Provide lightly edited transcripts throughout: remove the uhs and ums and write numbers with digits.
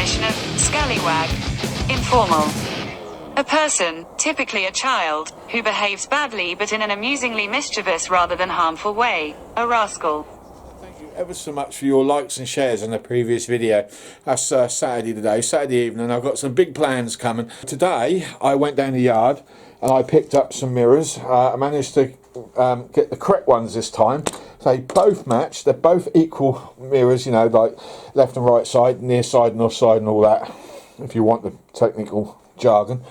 definition of scallywag: informal. A person, typically a child, who behaves badly but in an amusingly mischievous rather than harmful way. A rascal. Thank you ever so much for your likes and shares on the previous video. That's Saturday today, Saturday evening. I've got some big plans coming. Today I went down the yard and I picked up some mirrors. I managed to get the correct ones this time. They both match, they're both equal mirrors, you know, like left and right side, near side and off side and all that, if you want the technical jargon.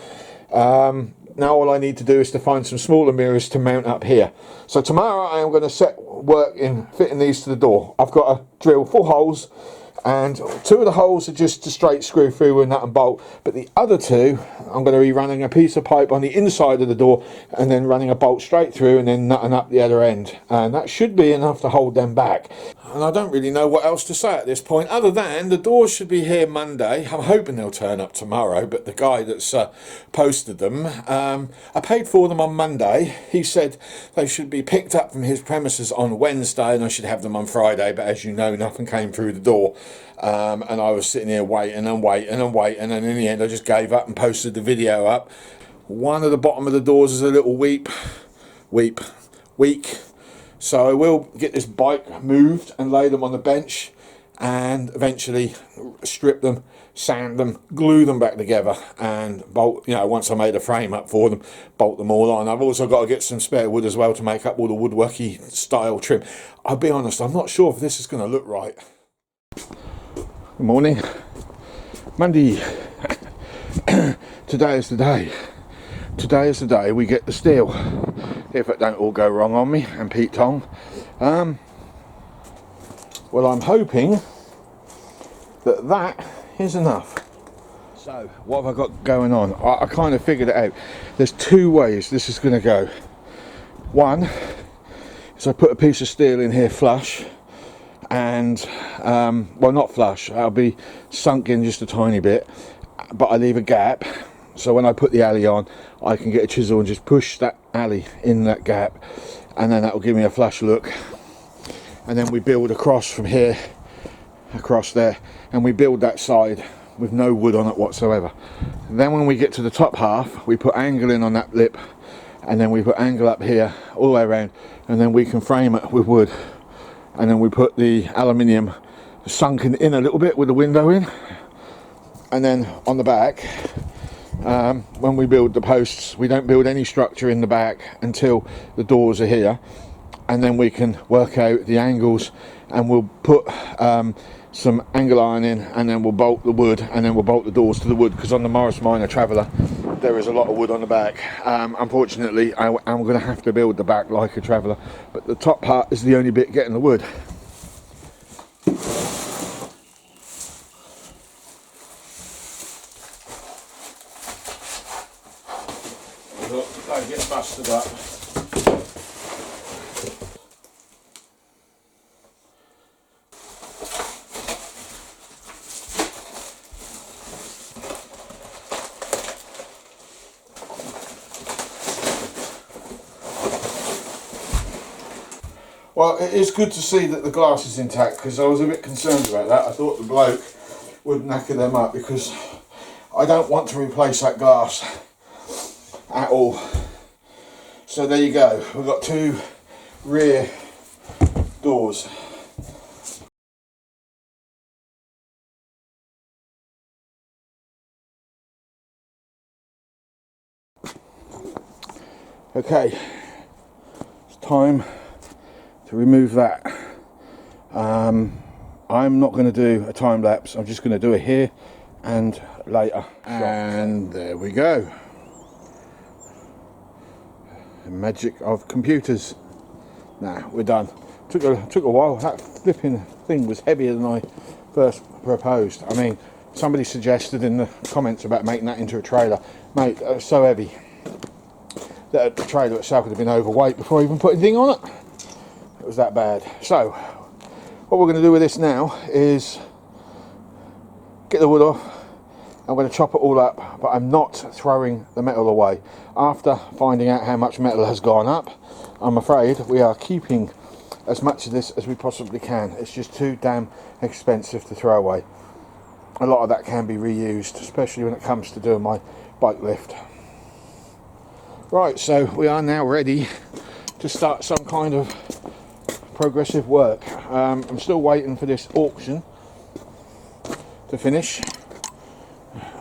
Now all I need to do is to find some smaller mirrors to mount up here. So tomorrow I am going to set work in fitting these to the door. I've got to drill 4 holes, and 2 of the holes are just a straight screw through with nut and bolt, but the other 2 I'm going to be running a piece of pipe on the inside of the door and then running a bolt straight through and then nutting up the other end, and that should be enough to hold them back. And I don't really know what else to say at this point other than the doors should be here Monday. I'm hoping they'll turn up tomorrow, but the guy that's posted them, I paid for them on Monday. He said they should be picked up from his premises on Wednesday and I should have them on Friday, but as you know, nothing came through the door. And I was sitting here waiting and waiting and waiting, and in the end I just gave up and posted the video up. One of the bottom of the doors is a little weak, so I will get this bike moved and lay them on the bench and eventually strip them, sand them, glue them back together and bolt, you know, once I made a frame up for them, bolt them all on. I've also got to get some spare wood as well to make up all the woodworky style trim. I'll be honest, I'm not sure if this is going to look right. Good morning, Monday. Today is the day. Today is the day we get the steel, if it don't all go wrong on me and Pete Tong. Well, I'm hoping that that is enough. So what have I got going on? I kind of figured it out. There's 2 ways this is going to go. One is I put a piece of steel in here flush, and well, not flush, I'll be sunk in just a tiny bit, but I leave a gap so when I put the alley on I can get a chisel and just push that alley in that gap, and then that will give me a flush look. And then we build across from here across there, and we build that side with no wood on it whatsoever. Then when we get to the top half we put angle in on that lip, and then we put angle up here all the way around, and then we can frame it with wood. And then we put the aluminium sunken in a little bit with the window in, and then on the back, when we build the posts, we don't build any structure in the back until the doors are here, and then we can work out the angles, and we'll put some angle iron in, and then we'll bolt the wood, and then we'll bolt the doors to the wood, because on the Morris Minor Traveller there is a lot of wood on the back. Unfortunately I'm going to have to build the back like a Traveller, but the top part is the only bit getting the wood. Look, they get busted up. Well, it is good to see that the glass is intact, because I was a bit concerned about that. I thought the bloke would knacker them up, because I don't want to replace that glass at all. So there you go, we've got 2 rear doors. Okay, it's time to remove that. I'm not going to do a time lapse, I'm just going to do it here and later. And there we go. The magic of computers. Nah, we're done. Took a while. That flipping thing was heavier than I first proposed. I mean, somebody suggested in the comments about making that into a trailer. Mate, it was so heavy that the trailer itself would have been overweight before I even put anything on it. It was that bad. So what we're going to do with this now is get the wood off. I'm going to chop it all up, but I'm not throwing the metal away. After finding out how much metal has gone up, I'm afraid we are keeping as much of this as we possibly can. It's just too damn expensive to throw away. a lot of that can be reused, especially when it comes to doing my bike lift. Right, so we are now ready to start some kind of progressive work. I'm still waiting for this auction to finish.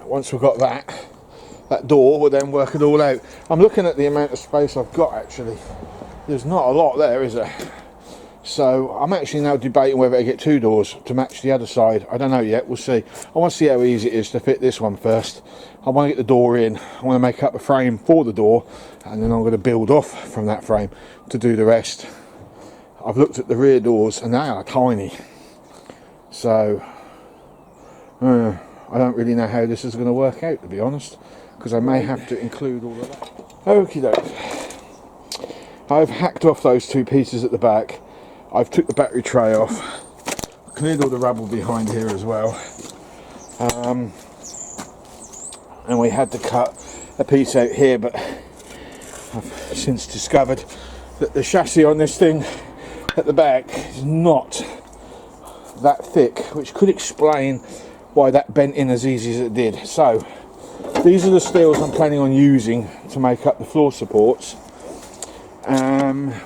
Once we've got that door, we'll then work it all out. I'm looking at the amount of space I've got actually. There's not a lot there, is there? So I'm actually now debating whether to get 2 doors to match the other side. I don't know yet, we'll see. I want to see how easy it is to fit this one first. I want to get the door in, I want to make up a frame for the door, and then I'm going to build off from that frame to do the rest. I've looked at the rear doors and they are tiny. So, I don't really know how this is going to work out, to be honest, because I may have to include all of that. Okie doke. I've hacked off those 2 pieces at the back. I've took the battery tray off, cleared all the rubble behind here as well, and we had to cut a piece out here, but I've since discovered that the chassis on this thing at the back is not that thick, which could explain why that bent in as easy as it did. So these are the steels I'm planning on using to make up the floor supports.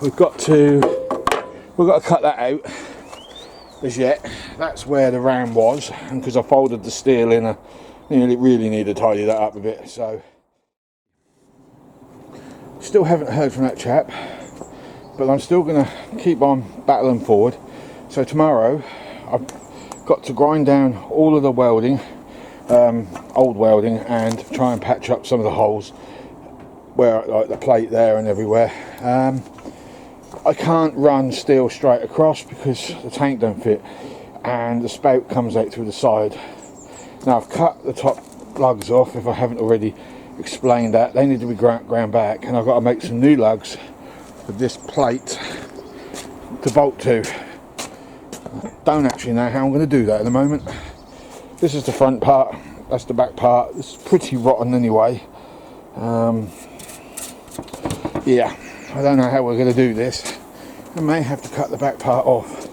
We've got to cut that out as yet. That's where the ram was, and because I folded the steel in, really need to tidy that up a bit. So still haven't heard from that chap, but I'm still going to keep on battling forward. So tomorrow I've got to grind down all of the welding, old welding, and try and patch up some of the holes where, like the plate there and everywhere. I can't run steel straight across because the tank don't fit and the spout comes out through the side. Now I've cut the top lugs off, if I haven't already explained that. They need to be ground back, and I've got to make some new lugs with this plate to bolt to. Don't actually know how I'm going to do that at the moment. This is the front part, that's the back part. It's pretty rotten anyway. Yeah, I don't know how we're going to do this. I may have to cut the back part off.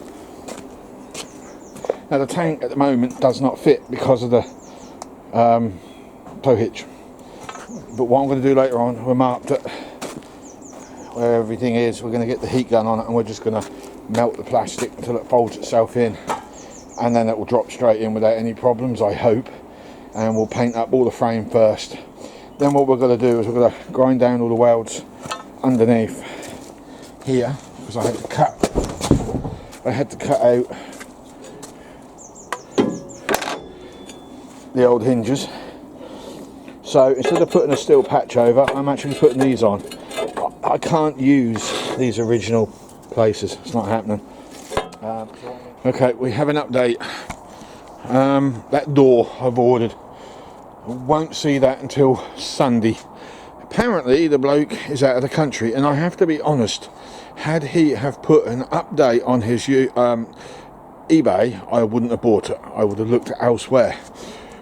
Now the tank at the moment does not fit because of the tow hitch. But what I'm going to do later on, we're marked at where everything is. We're going to get the heat gun on it and we're just going to melt the plastic until it folds itself in, and then it will drop straight in without any problems, I hope. And we'll paint up all the frame first. Then what we're going to do is we're going to grind down all the welds underneath here, because I had to cut out the old hinges. So instead of putting a steel patch over, I'm actually putting these on. I can't use these original places, it's not happening. Okay, we have an update. That door I've ordered, won't see that until Sunday. Apparently the bloke is out of the country, and I have to be honest, had he have put an update on his eBay, I wouldn't have bought it. I would have looked elsewhere,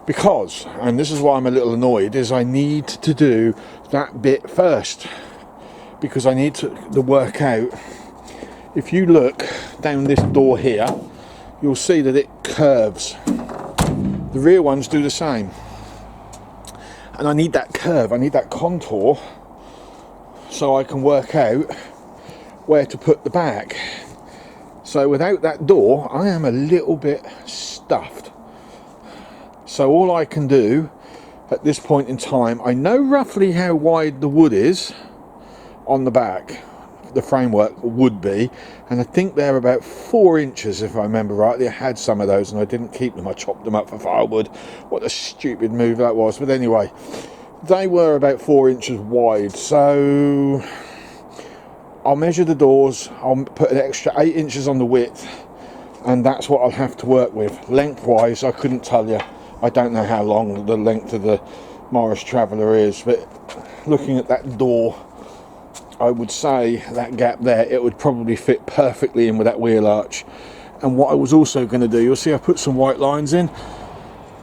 because, and this is why I'm a little annoyed, is I need to do that bit first, because I need to work out. If you look down this door here, you'll see that it curves. The rear ones do the same. And I need that curve, I need that contour, so I can work out where to put the back. So without that door, I am a little bit stuffed. So all I can do at this point in time, I know roughly how wide the wood is on the back, the framework would be, and I think they're about 4 inches if I remember rightly. I had some of those and I didn't keep them, I chopped them up for firewood. What a stupid move that was, but anyway, they were about 4 inches wide. So I'll measure the doors, I'll put an extra 8 inches on the width, and that's what I'll have to work with. Lengthwise, I couldn't tell you. I don't know how long the length of the Morris Traveller is, but looking at that door, I would say that gap there, it would probably fit perfectly in with that wheel arch. And what I was also going to do, you'll see I put some white lines in.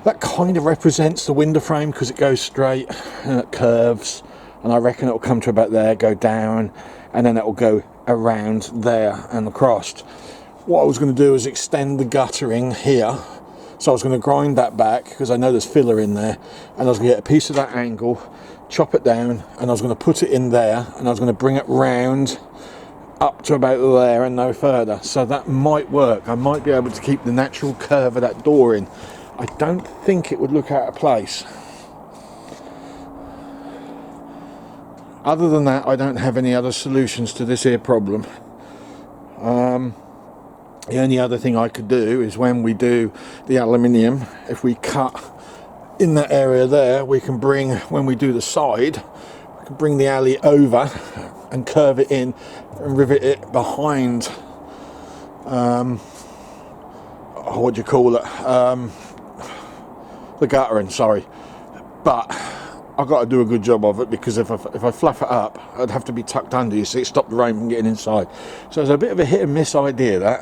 That kind of represents the window frame because it goes straight and it curves, and I reckon it will come to about there, go down, and then it will go around there and across. What I was going to do is extend the guttering here So I was going to grind that back because I know there's filler in there, and I was going to get a piece of that angle, chop it down, and I was going to put it in there, and I was going to bring it round up to about there and no further. So that might work. I might be able to keep the natural curve of that door in. I don't think it would look out of place. Other than that, I don't have any other solutions to this here problem. The only other thing I could do is when we do the aluminium, if we cut in that area there, we can bring, when we do the side, we can bring the alley over and curve it in and rivet it behind, what do you call it, the guttering, sorry. But I've got to do a good job of it, because if I fluff it up, I'd have to be tucked under, you see, stop the rain from getting inside. So it's a bit of a hit and miss idea,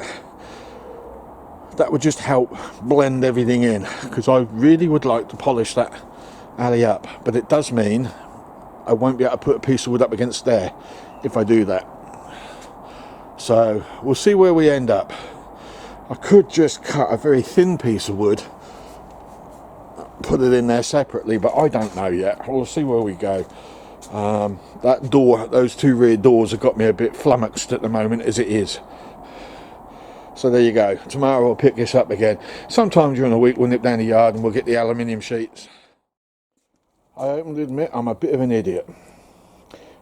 that would just help blend everything in, because I really would like to polish that alley up, but it does mean I won't be able to put a piece of wood up against there if I do that. So we'll see where we end up. I could just cut a very thin piece of wood, put it in there separately, but I don't know yet. We'll see where we go. That door, those two rear doors have got me a bit flummoxed at the moment as it is. So there you go. Tomorrow I'll pick this up again. Sometime during the week we'll nip down the yard and we'll get the aluminium sheets. I openly admit I'm a bit of an idiot.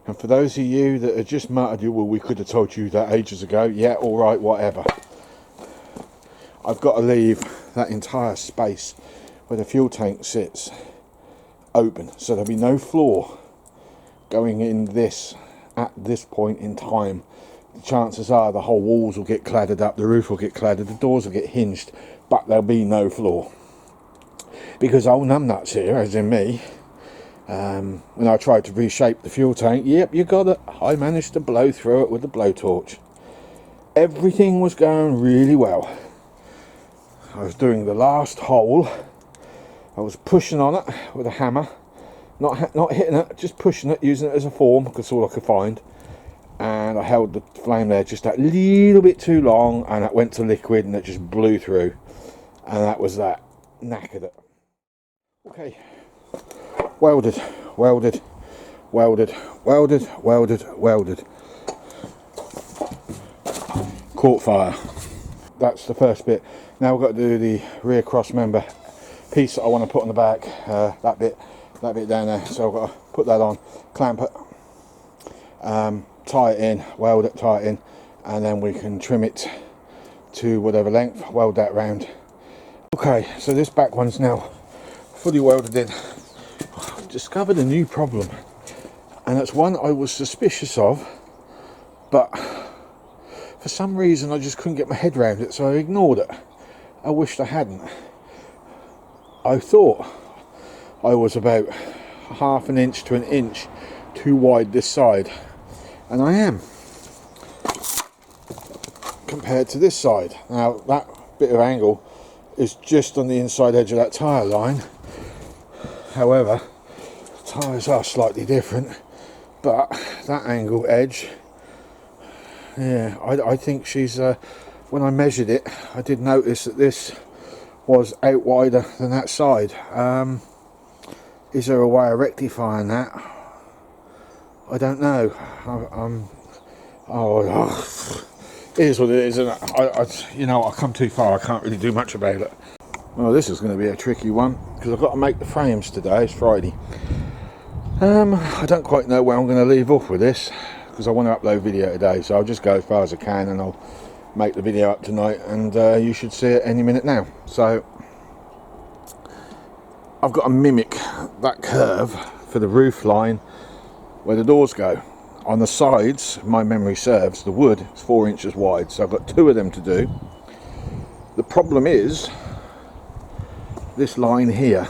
And for those of you that have just muttered, well, we could have told you that ages ago. Yeah, alright, whatever. I've got to leave that entire space where the fuel tank sits open. So there'll be no floor going in this at this point in time. Chances are the whole walls will get cladded up, the roof will get cladded, the doors will get hinged, but there'll be no floor. Because old numbnuts here, as in me, when I tried to reshape the fuel tank, yep, you got it, I managed to blow through it with the blowtorch. Everything was going really well. I was doing the last hole, I was pushing on it with a hammer, not hitting it, just pushing it, using it as a form, because that's all I could find. And I held the flame there just that little bit too long, and it went to liquid and it just blew through, and that was that. Knackered it. Okay, welded, welded, welded, welded, welded, welded. Caught fire. That's the first bit. Now we've got to do the rear cross member piece that I want to put on the back. That bit down there. So I've got to put that on, clamp it, tie it in, weld it, tie it in, and then we can trim it to whatever length, weld that round. Okay, so this back one's now fully welded in. I've discovered a new problem, and it's one I was suspicious of, but for some reason I just couldn't get my head around it, so I ignored it. I wished I hadn't. I thought I was about half an inch to an inch too wide this side, and I am, compared to this side. Now that bit of angle is just on the inside edge of that tyre line. However, tyres are slightly different, but that angle edge, yeah, I think she's, when I measured it, I did notice that this was out wider than that side. Is there a way of rectifying that? I don't know. It is what it is, and you know, I come too far, I can't really do much about it. Well, this is going to be a tricky one, because I've got to make the frames today. It's Friday. I don't quite know where I'm going to leave off with this, because I want to upload video today, so I'll just go as far as I can, and I'll make the video up tonight, and you should see it any minute now. So I've got to mimic that curve for the roof line where the doors go. On the sides, my memory serves, the wood is 4 inches wide, so I've got two of them to do. The problem is this line here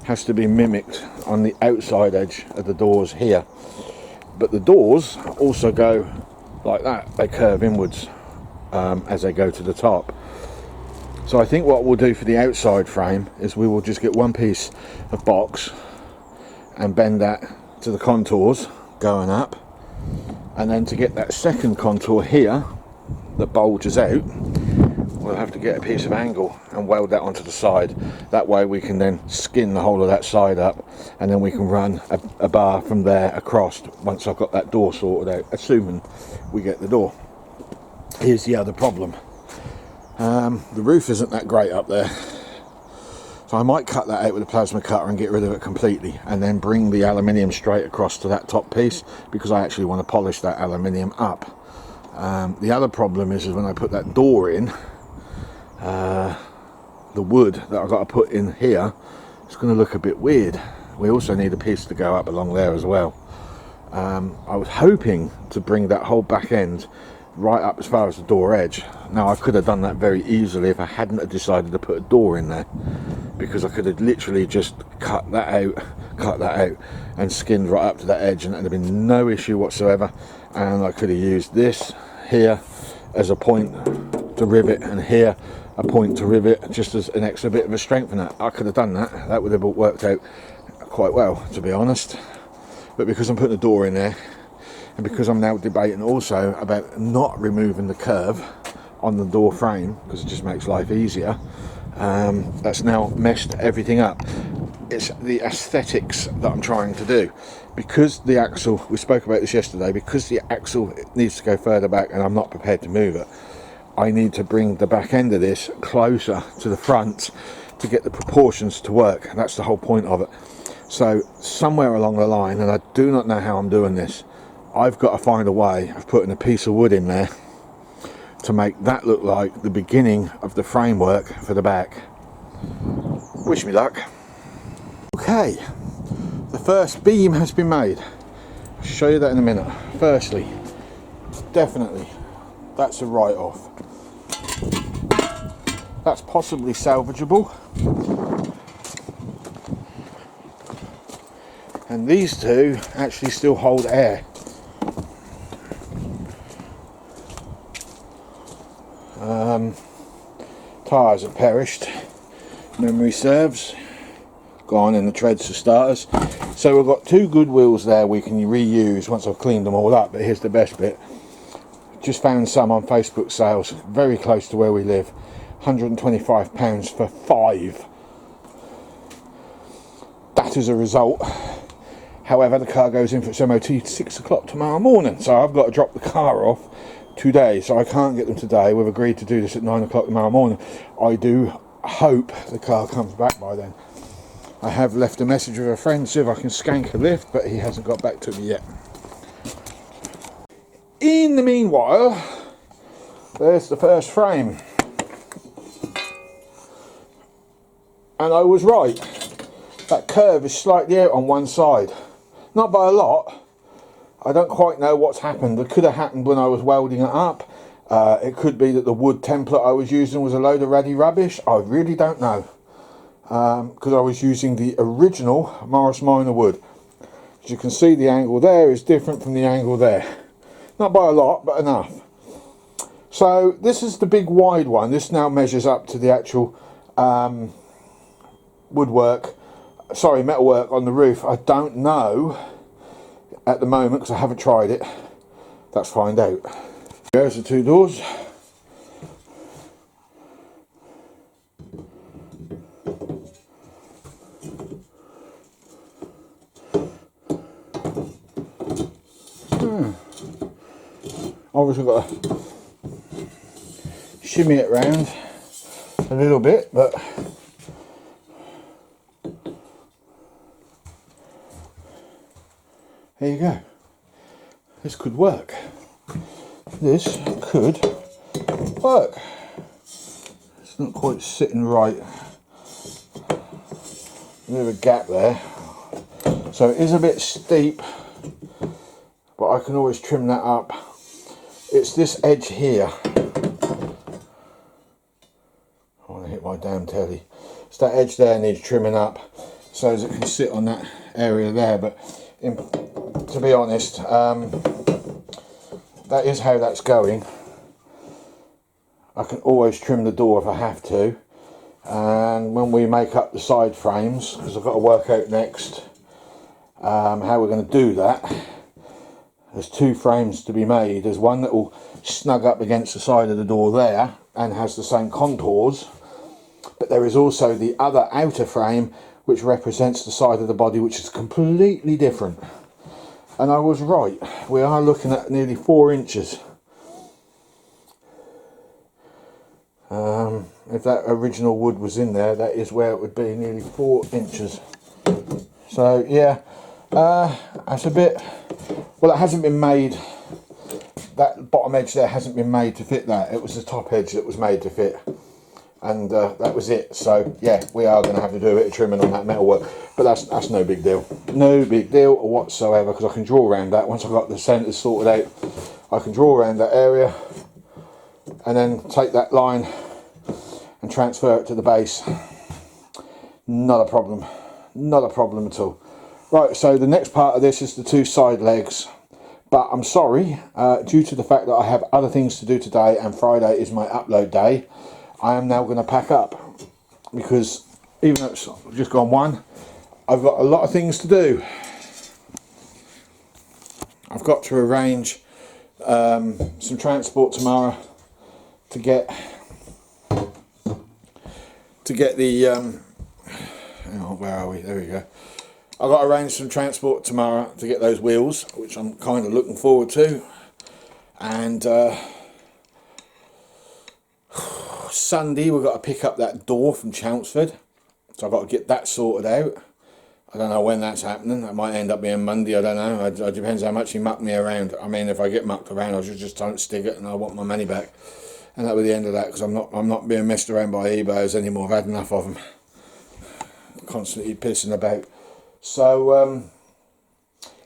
has to be mimicked on the outside edge of the doors here, but the doors also go like that, they curve inwards as they go to the top. So I think what we'll do for the outside frame is we will just get one piece of box and bend that to the contours going up, and then to get that second contour here that bulges out, we'll have to get a piece of angle and weld that onto the side. That way we can then skin the whole of that side up, and then we can run a bar from there across once I've got that door sorted out, assuming we get the door. Here's the other problem. The roof isn't that great up there, so I might cut that out with a plasma cutter and get rid of it completely, and then bring the aluminium straight across to that top piece, because I actually want to polish that aluminium up. The other problem is when I put that door in, the wood that I've got to put in here, it's going to look a bit weird. We also need a piece to go up along there as well. I was hoping to bring that whole back end right up as far as the door edge. Now I could have done that very easily if I hadn't decided to put a door in there, because I could have literally just cut that out and skinned right up to that edge, and it'd have been no issue whatsoever. And I could have used this here as a point to rivet, and here a point to rivet, just as an extra bit of a strength in that. I could have done that. That would have worked out quite well, to be honest. But because I'm putting a door in there, and because I'm now debating also about not removing the curve on the door frame, because it just makes life easier, that's now messed everything up. It's the aesthetics that I'm trying to do. Because the axle, we spoke about this yesterday, because the axle needs to go further back and I'm not prepared to move it, I need to bring the back end of this closer to the front to get the proportions to work. And that's the whole point of it. So somewhere along the line, and I do not know how I'm doing this, I've got to find a way of putting a piece of wood in there to make that look like the beginning of the framework for the back. Wish me luck. Okay, the first beam has been made. I'll show you that in a minute. Firstly, definitely, that's a write-off. That's possibly salvageable. And these two actually still hold air. Tyres have perished, memory serves, gone in the treads for starters. So we've got two good wheels there we can reuse once I've cleaned them all up. But here's the best bit. Just found some on Facebook sales very close to where we live. £125 for 5. That is a result. However, the car goes in for its MOT at 6 o'clock tomorrow morning, so I've got to drop the car off today, so I can't get them today. We've agreed to do this at 9 o'clock tomorrow morning. I do hope the car comes back by then. I have left a message with a friend to see if I can skank a lift, but he hasn't got back to me yet. In the meanwhile, there's the first frame. And I was right. That curve is slightly out on one side. Not by a lot. I don't quite know what's happened. It could have happened when I was welding it up. It could be that the wood template I was using was a load of ratty rubbish. I really don't know. Because I was using the original Morris Minor wood. As you can see, the angle there is different from the angle there. Not by a lot, but enough. So this is the big wide one. This now measures up to the actual metalwork on the roof. I don't know at the moment because I haven't tried it. Let's find out. There's the two doors. Obviously got to shimmy it around a little bit, but there you go. This could work. This could work. It's not quite sitting right. A bit of a gap there. So it is a bit steep, but I can always trim that up. It's this edge here. I want to hit my damn telly. It's that edge there needs trimming up so as it can sit on that area there, but to be honest, that is how that's going. I can always trim the door if I have to, and when we make up the side frames, because I've got to work out next how we're going to do that. There's two frames to be made. There's one that will snug up against the side of the door there, and has the same contours, but there is also the other outer frame which represents the side of the body which is completely different. And I was right, we are looking at nearly 4 inches. If that original wood was in there, that is where it would be, nearly 4 inches. So yeah, that's a bit, well, it hasn't been made, that bottom edge there hasn't been made to fit that. It was the top edge that was made to fit, and that was it. So yeah, we are going to have to do a bit of trimming on that metal work, but that's no big deal, no big deal whatsoever, because I can draw around that. Once I've got the centres sorted out, I can draw around that area and then take that line and transfer it to the base. Not a problem, not a problem at all. Right, so the next part of this is the 2 side legs, but I'm sorry, due to the fact that I have other things to do today and Friday is my upload day, I am now going to pack up, because even though it's just gone 1, I've got a lot of things to do. I've got to arrange some transport tomorrow to get the where are we? There we go. I've got to arrange some transport tomorrow to get those wheels, which I'm kind of looking forward to. And Sunday we've got to pick up that door from Chelmsford, so I've got to get that sorted out. I don't know when that's happening. That might end up being Monday, I don't know. It depends how much you muck me around. I mean, if I get mucked around, I should just don't stick it and I want my money back. And that'll be the end of that, because I'm not being messed around by eBayers anymore. I've had enough of them. Constantly pissing about. So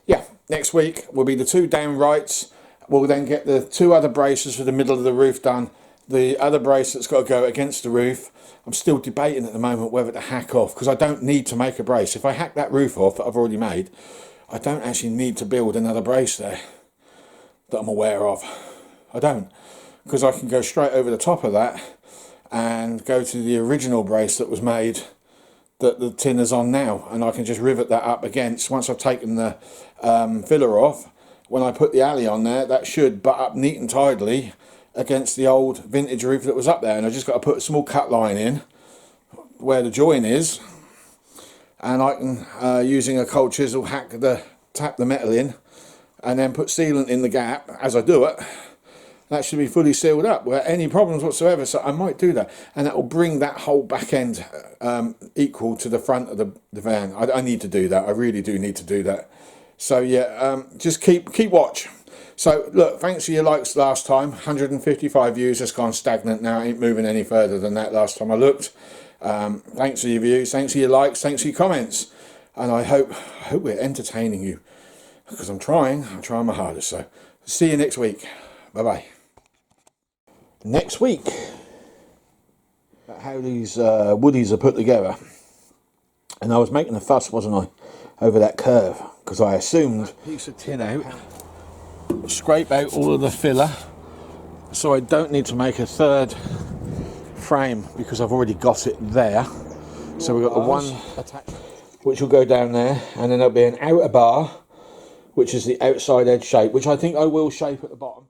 yeah, next week will be the 2 downrights. We'll then get the 2 other braces for the middle of the roof done. The other brace that's got to go against the roof, I'm still debating at the moment whether to hack off, because I don't need to make a brace. If I hack that roof off that I've already made, I don't actually need to build another brace there that I'm aware of. I don't, because I can go straight over the top of that and go to the original brace that was made that the tin is on now, and I can just rivet that up against, once I've taken the filler off, when I put the alley on there, that should butt up neat and tidily against the old vintage roof that was up there. And I just got to put a small cut line in where the join is, and I can using a cold chisel tap the metal in and then put sealant in the gap as I do it. That should be fully sealed up without any problems whatsoever. So I might do that, and that will bring that whole back end equal to the front of the van. I need to do that. I really do need to do that. So yeah, just keep watch. So look, thanks for your likes last time. 155 views, that's gone stagnant now. It ain't moving any further than that last time I looked. Thanks for your views, thanks for your likes, thanks for your comments, and I hope we're entertaining you, because I'm trying my hardest. So see you next week. Bye bye. Next week, how these woodies are put together, and I was making a fuss, wasn't I, over that curve, because I assumed piece of tin out, scrape out all of the filler, so I don't need to make a 3rd frame, because I've already got it there. So we've got the one attached, which will go down there, and then there'll be an outer bar, which is the outside edge shape, which I think I will shape at the bottom.